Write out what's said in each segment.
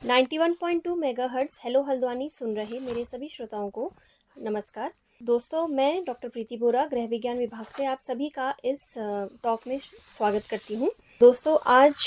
91.2 megahertz hello Haldwani सुन रहे मेरे सभी श्रोताओं को नमस्कार। दोस्तों, मैं डॉक्टर प्रीति बोरा गृह विज्ञान विभाग से आप सभी का इस टॉक में स्वागत करती हूँ। दोस्तों, आज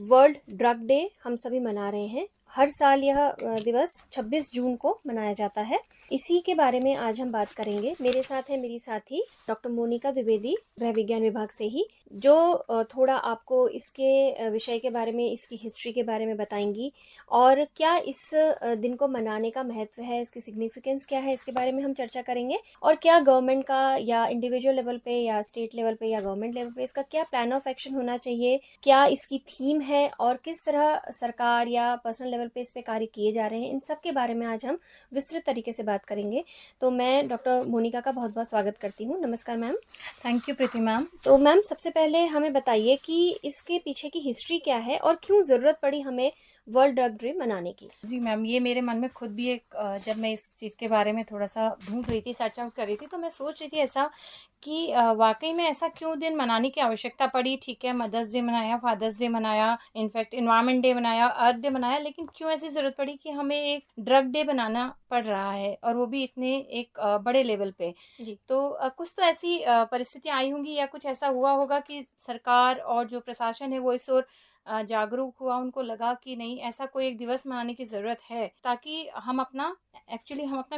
वर्ल्ड ड्रग डे हम सभी मना रहे हैं। हर साल यह दिवस 26 जून को मनाया जाता है। इसी के बारे में आज हम बात करेंगे। मेरे साथ है मेरी साथी डॉक्टर मोनिका द्विवेदी गृह विज्ञान विभाग से ही, जो थोड़ा आपको इसके विषय के बारे में, इसकी हिस्ट्री के बारे में बताएंगी और क्या इस दिन को मनाने का महत्व है, इसकी सिग्निफिकेंस क्या है, इसके बारे में हम चर्चा करेंगे। और क्या गवर्नमेंट का या इंडिविजुअल लेवल पे या स्टेट लेवल पे या गवर्नमेंट लेवल पे इसका क्या प्लान ऑफ एक्शन होना चाहिए, क्या इसकी थीम है और किस तरह सरकार या पर्सनल लेवल पे इस पे कार्य किए जा रहे हैं, इन सब के बारे में आज हम विस्तृत तरीके से बात करेंगे। तो मैं डॉक्टर मोनिका का बहुत बहुत स्वागत करती हूँ। नमस्कार ma'am. Thank you Preeti ma'am. तो मैम, सबसे पहले हमें बताइए कि इसके पीछे की हिस्ट्री क्या है और क्यों ज़रूरत पड़ी हमें वर्ल्ड ड्रग डे मनाने की। जी मैम, ये मेरे मन में खुद भी जब मैं इस चीज़ के बारे में थोड़ा सा ढूंढ रही थी, सर्च आउट कर रही थी, तो मैं सोच रही थी ऐसा कि वाकई में ऐसा क्यों दिन मनाने की आवश्यकता पड़ी। ठीक है, मदर्स डे मनाया, फादर्स डे मनाया, इनफैक्ट इन्वायरमेंट डे मनाया, अर्थ डे मनाया, लेकिन क्यों ऐसी ज़रूरत पड़ी कि हमें एक ड्रग डे बनाना पड़ रहा है, और वो भी इतने एक बड़े लेवल पे। जी। तो कुछ तो ऐसी परिस्थितियाँ आई होंगी या कुछ ऐसा हुआ होगा कि सरकार और जो प्रशासन है वो इस ओर जागरूक हुआ, उनको लगा कि नहीं, ऐसा कोई एक दिवस मनाने की ज़रूरत है ताकि हम अपना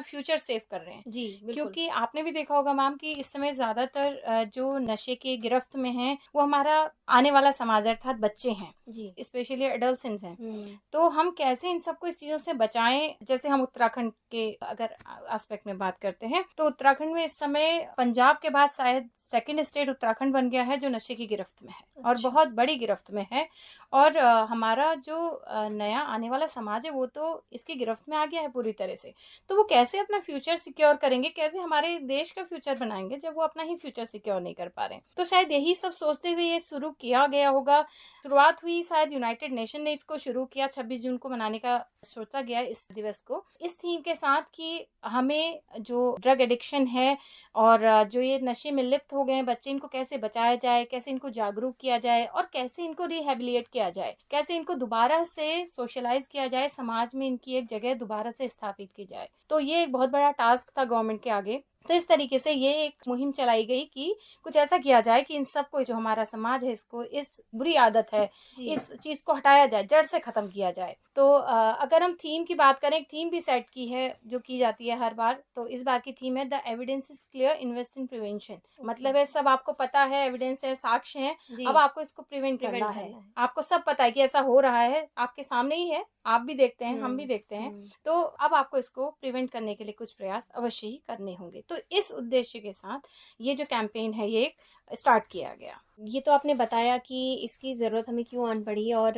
फ्यूचर सेव कर रहे हैं। जी बिल्कुल। क्योंकि आपने भी देखा होगा मैम कि इस समय ज़्यादातर जो नशे के गिरफ्त में हैं वो हमारा आने वाला समाज अर्थात बच्चे हैं, जी। स्पेशली एडल्सेंट्स हैं। तो हम कैसे इन सबको इस चीज़ों से बचाएं। जैसे हम उत्तराखंड के अगर एस्पेक्ट में बात करते हैं तो उत्तराखंड में इस समय पंजाब के बाद शायद सेकंड स्टेट उत्तराखंड बन गया है जो नशे की गिरफ्त में है, और अच्छा। बहुत बड़ी गिरफ्त में है। और हमारा जो नया आने वाला समाज है वो तो इसकी गिरफ्त में आ गया है पूरी तरह से। तो वो कैसे अपना फ्यूचर सिक्योर करेंगे, कैसे हमारे देश का फ्यूचर बनाएंगे जब वो अपना ही फ्यूचर सिक्योर नहीं कर पा रहे हैं। तो शायद यही सब सोचते हुए ये शुरू किया गया होगा। शुरुआत हुई शायद यूनाइटेड नेशन ने इसको शुरू किया, 26 जून को मनाने का सोचा गया इस दिवस को, इस थीम के साथ कि हमें जो ड्रग एडिक्शन है और जो ये नशे में लिप्त हो गए हैं बच्चे, इनको कैसे बचाया जाए, कैसे इनको जागरूक किया जाए और कैसे इनको रिहेबिलिएट किया जाए, कैसे इनको दोबारा से सोशलाइज किया जाए, समाज में इनकी एक जगह दोबारा से स्थापित की जाए। तो ये एक बहुत बड़ा टास्क था गवर्नमेंट के आगे। तो इस तरीके से ये एक मुहिम चलाई गई कि कुछ ऐसा किया जाए कि इन सबको, जो हमारा समाज है, इसको, इस बुरी आदत है, इस चीज को हटाया जाए, जड़ से खत्म किया जाए। तो अगर हम थीम की बात करें, थीम भी सेट की है जो की जाती है हर बार। तो इस बार की थीम है the evidence is clear, invest in prevention. मतलब है सब आपको पता है, एविडेंस है, साक्ष्य है, अब आपको इसको प्रिवेंट करना है। आपको सब पता है कि ऐसा हो रहा है, आपके सामने ही है, आप भी देखते हैं, हम भी देखते हैं। तो अब आपको इसको प्रिवेंट करने के लिए कुछ प्रयास अवश्य ही करने होंगे। तो इस उद्देश्य के साथ ये जो कैंपेन है ये स्टार्ट किया गया। ये तो आपने बताया कि इसकी ज़रूरत हमें क्यों आन पड़ी और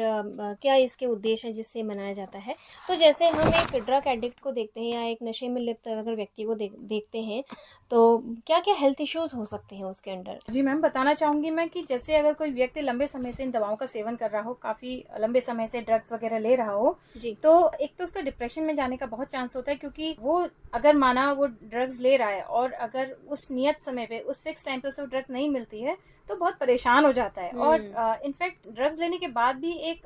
क्या इसके उद्देश्य हैं जिससे मनाया जाता है। तो जैसे हम एक ड्रग एडिक्ट को देखते हैं या एक नशे में लिप्त अगर व्यक्ति को देखते हैं, तो क्या क्या हेल्थ इश्यूज हो सकते हैं उसके अंदर। जी मैम, बताना चाहूँगी मैं कि जैसे अगर कोई व्यक्ति लंबे समय से इन दवाओं का सेवन कर रहा हो, काफ़ी लंबे समय से ड्रग्स वगैरह ले रहा हो जी। तो एक तो उसका डिप्रेशन में जाने का बहुत चांस होता है, क्योंकि वो अगर माना वो ड्रग्स ले रहा है और अगर उस नियत समय पे, उस फिक्स टाइम पे उसे ड्रग्स नहीं मिलती है तो बहुत परेशान हो जाता है। और इनफैक्ट ड्रग्स लेने के बाद भी एक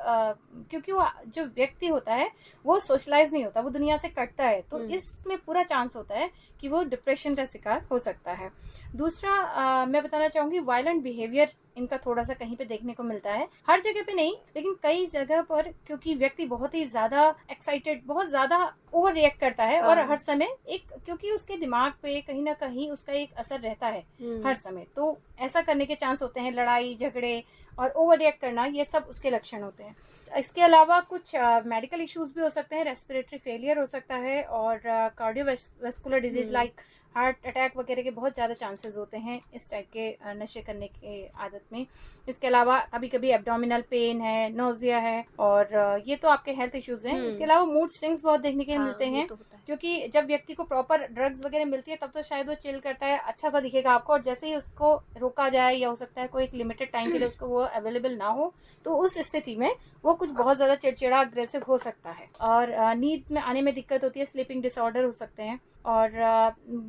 क्योंकि वो जो व्यक्ति होता है वो सोशलाइज नहीं होता, वो दुनिया से कटता है, तो इसमें पूरा चांस होता है कि वो डिप्रेशन का शिकार हो सकता है। दूसरा मैं बताना चाहूंगी, वायलेंट बिहेवियर इनका थोड़ा सा कहीं पे देखने को मिलता है, हर जगह पे नहीं लेकिन कई जगह पर, क्योंकि व्यक्ति बहुत ही ज्यादा एक्साइटेड, बहुत ज्यादा ओवर रिएक्ट करता है और हर समय एक, क्योंकि उसके दिमाग पे कहीं ना कहीं उसका एक असर रहता है हर समय, तो ऐसा करने के चांस होते हैं, लड़ाई झगड़े और ओवर रिएक्ट करना, ये सब उसके लक्षण होते हैं। इसके अलावा कुछ मेडिकल इश्यूज भी हो सकते हैं, रेस्पिरेटरी फेलियर हो सकता है और cardiovascular disease like heart attack वगैरह के बहुत ज़्यादा चांसेस होते हैं इस टाइप के नशे करने के आदत में। इसके अलावा कभी कभी एब्डोमिनल पेन है, नोजिया है, और ये तो आपके हेल्थ इश्यूज हैं। इसके अलावा मूड स्विंग्स बहुत देखने के मिलते हैं, क्योंकि जब व्यक्ति को प्रॉपर ड्रग्स वगैरह मिलती है तब तो शायद वो चिल करता है, अच्छा सा दिखेगा आपको, और जैसे ही उसको रोका जाए या हो सकता है कोई एक लिमिटेड टाइम के लिए उसको वो वो अवेलेबल ना हो, तो उस स्थिति में वो कुछ बहुत ज़्यादा चिड़चिड़ा, अग्रेसिव हो सकता है और नींद में आने में दिक्कत होती है, स्लीपिंग डिसऑर्डर हो सकते हैं और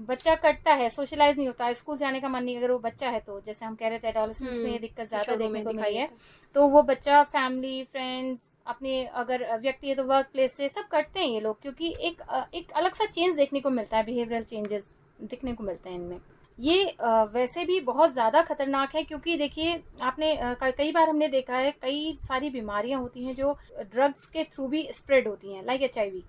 बच्चा कटता है, सोशलाइज नहीं होता है, स्कूल जाने का मन नहीं अगर वो बच्चा है तो, जैसे हम कह रहे थे एडोलेसेंस में ये दिक्कत ज़्यादा किशोरों देखने में को दिखाई मिली है। देता है। तो वो बच्चा फैमिली, फ्रेंड्स, अपने अगर व्यक्ति है तो वर्क प्लेस से सब कटते हैं ये लोग, क्योंकि एक अलग सा चेंज देखने को मिलता है, बिहेवियरल चेंजेस दिखने को मिलते हैं इनमें। ये वैसे भी बहुत ज़्यादा खतरनाक है, क्योंकि देखिए आपने कई बार हमने देखा है कई सारी बीमारियां होती हैं जो ड्रग्स के थ्रू भी स्प्रेड होती हैं, लाइक HIV।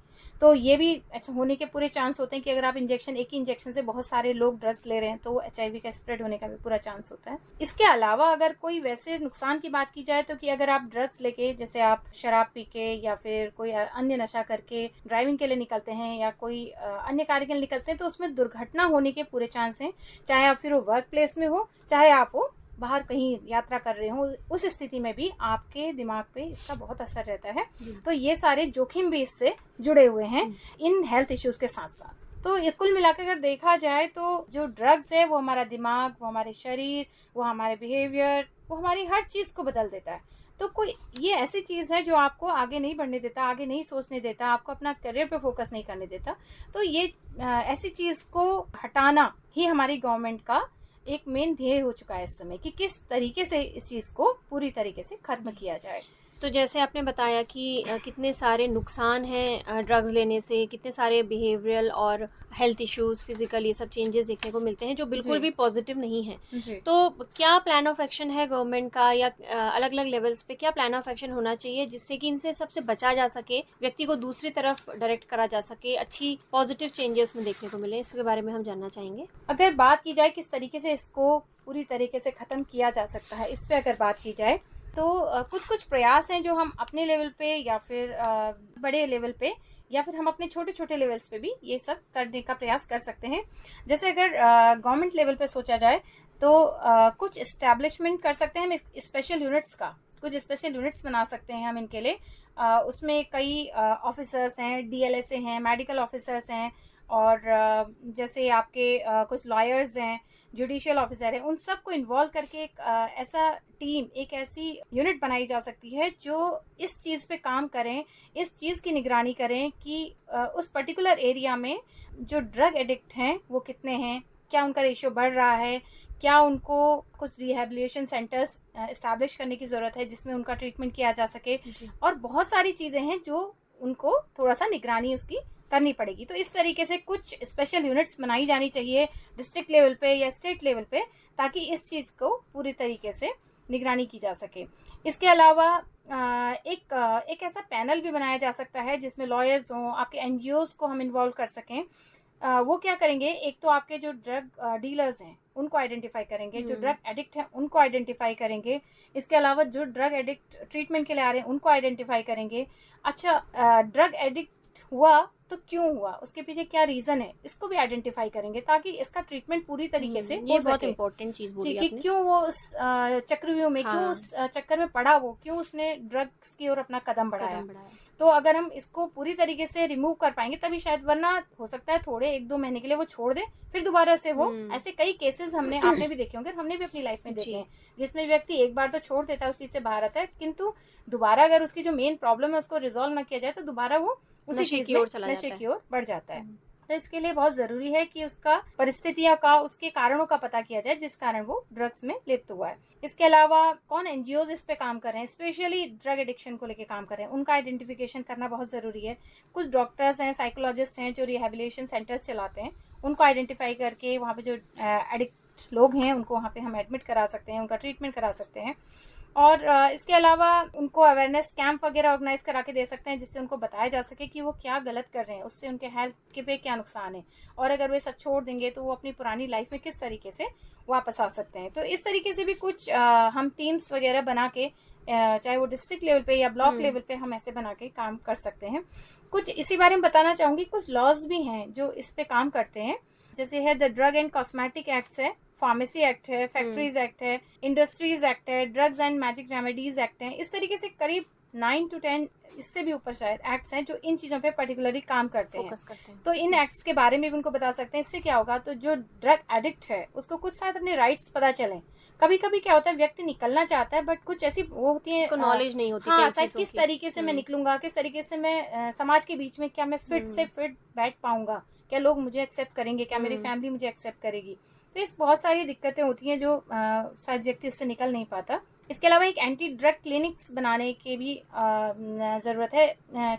तो ये भी अच्छा होने के पूरे चांस होते हैं कि अगर आप इंजेक्शन, एक ही इंजेक्शन से बहुत सारे लोग ड्रग्स ले रहे हैं तो HIV का स्प्रेड होने का भी पूरा चांस होता है। इसके अलावा अगर कोई वैसे नुकसान की बात की जाए तो कि अगर आप ड्रग्स लेके, जैसे आप शराब पी के या फिर कोई अन्य नशा करके ड्राइविंग के लिए निकलते हैं या कोई अन्य कार्य के लिए निकलते हैं, तो उसमें दुर्घटना होने के पूरे चांस हैं, चाहे आप फिर वो वर्क प्लेस में हो, चाहे आप वो बाहर कहीं यात्रा कर रहे हो, उस स्थिति में भी आपके दिमाग पे इसका बहुत असर रहता है। तो ये सारे जोखिम भी इससे जुड़े हुए हैं इन हेल्थ इश्यूज के साथ साथ। तो ये कुल मिलाकर अगर देखा जाए तो जो ड्रग्स है वो हमारा दिमाग, वो हमारे शरीर, वो हमारे बिहेवियर, वो हमारी हर चीज़ को बदल देता है। तो कोई ये ऐसी चीज़ है जो आपको आगे नहीं बढ़ने देता, आगे नहीं सोचने देता, आपको अपना करियर पे फोकस नहीं करने देता। तो ये ऐसी चीज़ को हटाना ही हमारी गवर्नमेंट का एक मेन ध्येय हो चुका है इस समय, कि किस तरीके से इस चीज़ को पूरी तरीके से खत्म किया जाए। तो जैसे आपने बताया कि कितने सारे नुकसान हैं ड्रग्स लेने से, कितने सारे बिहेवियरल और हेल्थ इश्यूज, फिजिकल, ये सब चेंजेस देखने को मिलते हैं जो बिल्कुल भी पॉजिटिव नहीं है। तो क्या प्लान ऑफ एक्शन है गवर्नमेंट का, या अलग अलग लेवल्स पे क्या प्लान ऑफ एक्शन होना चाहिए जिससे कि इनसे सबसे बचा जा सके, व्यक्ति को दूसरी तरफ डायरेक्ट करा जा सके, अच्छी पॉजिटिव चेंजेस में देखने को मिले? इसके बारे में हम जानना चाहेंगे। अगर बात की जाए किस तरीके से इसको पूरी तरीके से ख़त्म किया जा सकता है, इस पर अगर बात की जाए तो कुछ प्रयास हैं जो हम अपने लेवल पे या फिर बड़े लेवल पे या फिर हम अपने छोटे छोटे लेवल्स पे भी ये सब करने का प्रयास कर सकते हैं। जैसे अगर गवर्नमेंट लेवल पे सोचा जाए तो कुछ इस्टेब्लिशमेंट कर सकते हैं हम, स्पेशल यूनिट्स का, कुछ स्पेशल यूनिट्स बना सकते हैं हम इनके लिए। उसमें कई ऑफिसर्स हैं, DLSA हैं, मेडिकल ऑफिसर्स हैं, और जैसे आपके कुछ लॉयर्स हैं, जुडिशियल ऑफिसर हैं, उन सबको इन्वॉल्व करके एक ऐसा टीम, एक ऐसी यूनिट बनाई जा सकती है जो इस चीज़ पे काम करें, इस चीज़ की निगरानी करें कि उस पर्टिकुलर एरिया में जो ड्रग एडिक्ट हैं वो कितने हैं, क्या उनका रेशियो बढ़ रहा है, क्या उनको कुछ रिहेबिलिटेशन सेंटर्स इस्टेब्लिश करने की ज़रूरत है जिसमें उनका ट्रीटमेंट किया जा सके, और बहुत सारी चीज़ें हैं जो उनको थोड़ा सा निगरानी उसकी करनी पड़ेगी। तो इस तरीके से कुछ स्पेशल यूनिट्स बनाई जानी चाहिए डिस्ट्रिक्ट लेवल पे या स्टेट लेवल पे, ताकि इस चीज़ को पूरी तरीके से निगरानी की जा सके। इसके अलावा एक ऐसा पैनल भी बनाया जा सकता है जिसमें लॉयर्स हों, आपके NGOs को हम इन्वॉल्व कर सकें। वो क्या करेंगे, एक तो आपके जो ड्रग डीलर्स हैं उनको आइडेंटिफाई करेंगे, जो ड्रग एडिक्ट हैं उनको आइडेंटिफाई करेंगे, इसके अलावा जो ड्रग एडिक्ट ट्रीटमेंट के लिए आ रहे हैं उनको आइडेंटिफाई करेंगे। अच्छा, ड्रग एडिक्ट हुआ तो क्यों हुआ, उसके पीछे क्या रीजन है, इसको भी आइडेंटिफाई करेंगे ताकि इसका ट्रीटमेंट पूरी तरीके से ये बहुत इंपॉर्टेंट चीज बोली कि आपने। क्यों वो उस चक्रव्यूह में, क्यों उस चक्कर में पड़ा, वो क्यों उसने ड्रग्स की ओर अपना कदम बढ़ाया। तो अगर हम इसको पूरी तरीके से रिमूव कर पाएंगे तभी शायद, वरना हो सकता है थोड़े 1-2 महीने के लिए वो छोड़ दे, फिर दोबारा से वो, ऐसे कई केसेस आपने भी देखे होंगे, हमने भी अपनी लाइफ में देखे हैं, जिसमें व्यक्ति एक बार तो छोड़ देता है, उस चीज से बाहर आता है, किंतु दोबारा अगर उसकी जो मेन प्रॉब्लम है उसको रिजॉल्व ना किया जाए तो दोबारा वो उसी चीज में नशे की ओर बढ़ जाता है। तो इसके लिए बहुत जरूरी है कि उसका परिस्थितियां का, उसके कारणों का पता किया जाए जिस कारण वो ड्रग्स में लिप्त हुआ है। इसके अलावा कौन NGOs इस पे काम कर रहे हैं, स्पेशली ड्रग एडिक्शन को लेके काम कर रहे हैं, उनका आइडेंटिफिकेशन करना बहुत जरूरी है। कुछ डॉक्टर्स हैं, साइकोलॉजिस्ट हैं जो रिहेबिलिटेशन सेंटर्स चलाते हैं, उनको आइडेंटिफाई करके वहाँ पे जो एडिक्ट लोग हैं उनको वहाँ पे हम एडमिट करा सकते हैं, उनका ट्रीटमेंट करा सकते हैं। और इसके अलावा उनको अवेयरनेस कैंप वगैरह ऑर्गेनाइज करा के दे सकते हैं जिससे उनको बताया जा सके कि वो क्या गलत कर रहे हैं, उससे उनके हेल्थ के पे क्या नुकसान है, और अगर वे सब छोड़ देंगे तो वो अपनी पुरानी लाइफ में किस तरीके से वापस आ सकते हैं। तो इस तरीके से भी कुछ हम टीम्स वगैरह बना के, चाहे वो डिस्ट्रिक्ट लेवल पे या ब्लॉक लेवल पे, हम ऐसे बना के काम कर सकते हैं। कुछ इसी बारे में बताना चाहूँगी, कुछ लॉज भी हैं जो इस पे काम करते हैं, जैसे है the drug and cosmetic act है, फार्मेसी एक्ट है, फैक्ट्रीज एक्ट है, इंडस्ट्रीज एक्ट है, drugs and magic remedies act है। इस तरीके से करीब 9 to 10 इससे भी ऊपर शायद एक्ट्स हैं जो इन चीज़ों पे पर्टिकुलरली काम करते हैं। फोकस करते हैं। तो इन एक्ट्स के बारे में भी उनको बता सकते हैं। इससे क्या होगा, तो जो ड्रग एडिक्ट है उसको कुछ शायद अपने राइट्स पता चलें। कभी कभी क्या होता है, व्यक्ति निकलना चाहता है बट कुछ ऐसी वो होती है, उसको नॉलेज नहीं होती हाँ कई शायद चीज़ों किस की। तरीके से मैं निकलूंगा, किस तरीके से मैं समाज के बीच में क्या मैं फिट से फिट बैठ पाऊंगा, क्या लोग मुझे एक्सेप्ट करेंगे, क्या मेरी फैमिली मुझे एक्सेप्ट करेगी। तो इस बहुत सारी दिक्कतें होती हैं जो शायद व्यक्ति उससे निकल नहीं पाता। इसके अलावा एक एंटी ड्रग क्लिनिक्स बनाने की भी ज़रूरत है।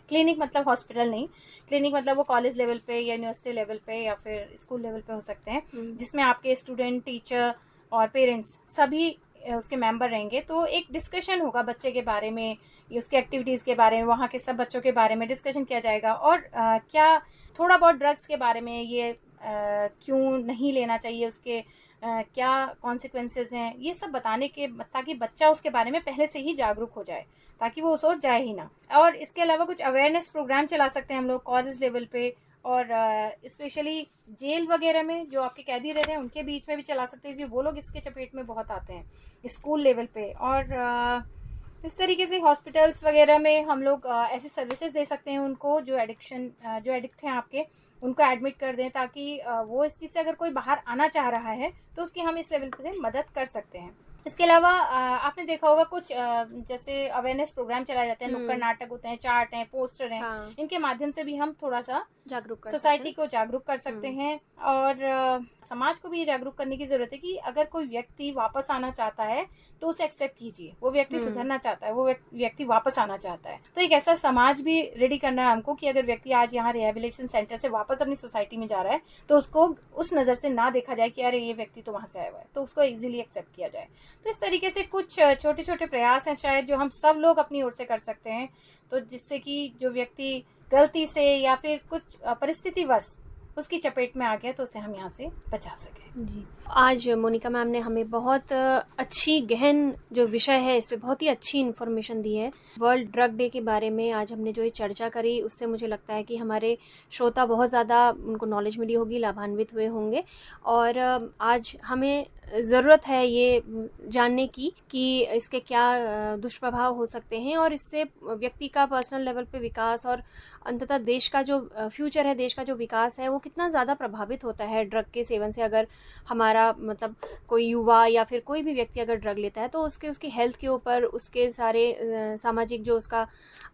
क्लिनिक मतलब हॉस्पिटल नहीं, क्लिनिक मतलब वो कॉलेज लेवल पे या यूनिवर्सिटी लेवल पे या फिर स्कूल लेवल पे हो सकते हैं, जिसमें आपके स्टूडेंट, टीचर और पेरेंट्स सभी उसके मेंबर रहेंगे। तो एक डिस्कशन होगा बच्चे के बारे में, उसके एक्टिविटीज़ के बारे में, वहाँ के सब बच्चों के बारे में डिस्कशन किया जाएगा। और क्या थोड़ा बहुत ड्रग्स के बारे में, ये क्यों नहीं लेना चाहिए, उसके क्या कॉन्सिक्वेंसेज हैं, ये सब बताने के, ताकि बच्चा उसके बारे में पहले से ही जागरूक हो जाए, ताकि वो उस ओर जाए ही ना। और इसके अलावा कुछ अवेयरनेस प्रोग्राम चला सकते हैं हम लोग कॉलेज लेवल पे, और स्पेशली जेल वगैरह में जो आपके कैदी रहते हैं उनके बीच में भी चला सकते हैं, क्योंकि वो लोग इसके चपेट में बहुत आते हैं स्कूल लेवल पे। और इस तरीके से हॉस्पिटल्स वगैरह में हम लोग ऐसी सर्विसेज दे सकते हैं उनको, जो एडिक्ट हैं आपके, उनको एडमिट कर दें, ताकि वो इस चीज़ से अगर कोई बाहर आना चाह रहा है तो उसकी हम इस लेवल पे मदद कर सकते हैं। इसके अलावा आपने देखा होगा कुछ जैसे अवेयरनेस प्रोग्राम चलाए जाते हैं, नुक्कड़ नाटक होते हैं, चार्ट हैं, पोस्टर हैं, हाँ। इनके माध्यम से भी हम थोड़ा सा जागरूक कर सोसाइटी को जागरूक कर सकते हैं। और समाज को भी ये जागरूक करने की जरूरत है कि अगर कोई व्यक्ति वापस आना चाहता है तो उसे एक्सेप्ट कीजिए। वो व्यक्ति सुधरना चाहता है, वो व्यक्ति वापस आना चाहता है, तो एक ऐसा समाज भी रेडी करना है हमको कि अगर व्यक्ति आज यहाँ रिहेबिलिटेशन सेंटर से वापस अपनी सोसाइटी में जा रहा है तो उसको उस नज़र से ना देखा जाए कि अरे ये व्यक्ति तो वहाँ से आया हुआ है, तो उसको इजीली एक्सेप्ट किया जाए। तो इस तरीके से कुछ छोटे छोटे प्रयास हैं शायद जो हम सब लोग अपनी ओर से कर सकते हैं, तो जिससे कि जो व्यक्ति गलती से या फिर कुछ परिस्थितिवश उसकी चपेट में आ गया तो उसे हम यहाँ से बचा सकें। जी, आज मोनिका मैम ने हमें बहुत अच्छी गहन जो विषय है इस पे बहुत ही अच्छी इन्फॉर्मेशन दी है। वर्ल्ड ड्रग डे के बारे में आज हमने जो ये चर्चा करी उससे मुझे लगता है कि हमारे श्रोता बहुत ज़्यादा उनको नॉलेज मिली होगी, लाभान्वित हुए होंगे। और आज हमें ज़रूरत है ये जानने की कि इसके क्या दुष्प्रभाव हो सकते हैं और इससे व्यक्ति का पर्सनल लेवल पे विकास और अंततः देश का जो फ्यूचर है, देश का जो विकास है वो कितना ज़्यादा प्रभावित होता है ड्रग के सेवन से। अगर हमारा मतलब कोई युवा या फिर कोई भी व्यक्ति अगर ड्रग लेता है तो उसकी हेल्थ के ऊपर, उसके सारे सामाजिक जो उसका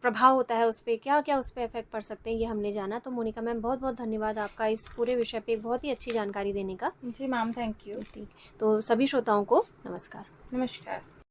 प्रभाव होता है उस पर क्या क्या उस पर इफेक्ट पड़ सकते हैं, ये हमने जाना। तो मोनिका मैम बहुत बहुत धन्यवाद आपका इस पूरे विषय पे बहुत ही अच्छी जानकारी देने का। जी मैम, थैंक यू। तो सभी श्रोताओं को नमस्कार। नमस्कार।